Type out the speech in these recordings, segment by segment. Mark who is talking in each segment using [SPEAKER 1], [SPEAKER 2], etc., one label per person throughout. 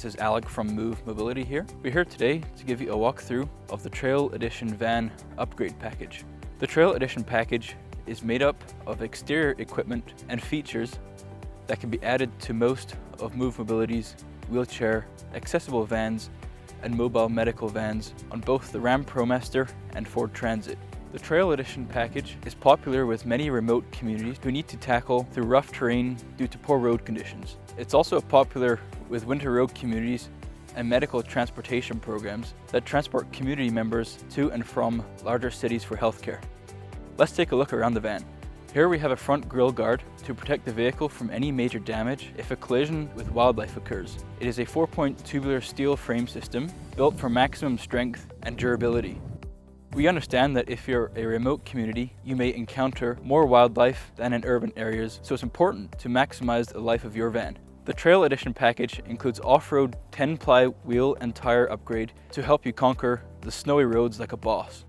[SPEAKER 1] this is Alec from Move Mobility here. We're here today to give you a walkthrough of the Trail Edition van upgrade package. The Trail Edition package is made up of exterior equipment and features that can be added to most of Move Mobility's wheelchair accessible vans and mobile medical vans on both the Ram Promaster and Ford Transit. The Trail Edition package is popular with many remote communities who need to tackle through rough terrain due to poor road conditions. It's also popular with winter road communities and medical transportation programs that transport community members to and from larger cities for healthcare. Let's take a look around the van. Here we have a front grille guard to protect the vehicle from any major damage if a collision with wildlife occurs. It is a 4-point tubular steel frame system built for maximum strength and durability. We understand that if you're a remote community, you may encounter more wildlife than in urban areas, so it's important to maximize the life of your van. The Trail Edition package includes off-road 10-ply wheel and tire upgrade to help you conquer the snowy roads like a boss.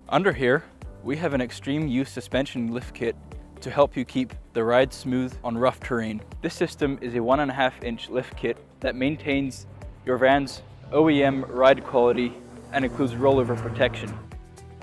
[SPEAKER 1] Under here, we have an extreme use suspension lift kit to help you keep the ride smooth on rough terrain. This system is a 1.5-inch lift kit that maintains your van's OEM ride quality and includes rollover protection.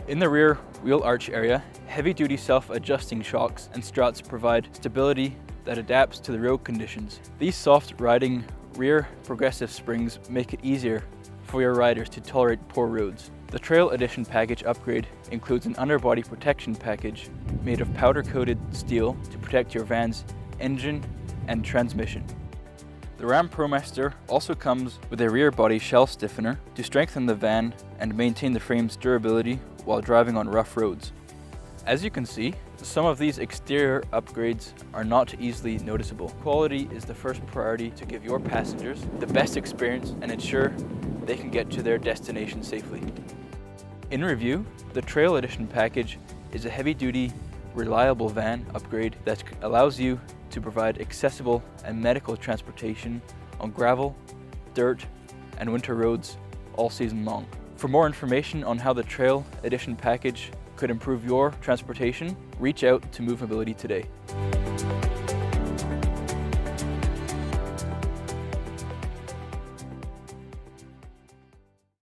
[SPEAKER 1] In the rear wheel arch area, heavy-duty self-adjusting shocks and struts provide stability that adapts to the road conditions. These soft-riding rear progressive springs make it easier for your riders to tolerate poor roads. The Trail Edition package upgrade includes an underbody protection package made of powder-coated steel to protect your van's engine and transmission. The Ram Promaster also comes with a rear body shell stiffener to strengthen the van and maintain the frame's durability while driving on rough roads. As you can see, some of these exterior upgrades are not easily noticeable. Quality is the first priority to give your passengers the best experience and ensure they can get to their destination safely. In review, the Trail Edition package is a heavy-duty, reliable van upgrade that allows you to provide accessible and medical transportation on gravel, dirt, and winter roads all season long. For more information on how the Trail Edition package could improve your transportation, reach out to Move Mobility today.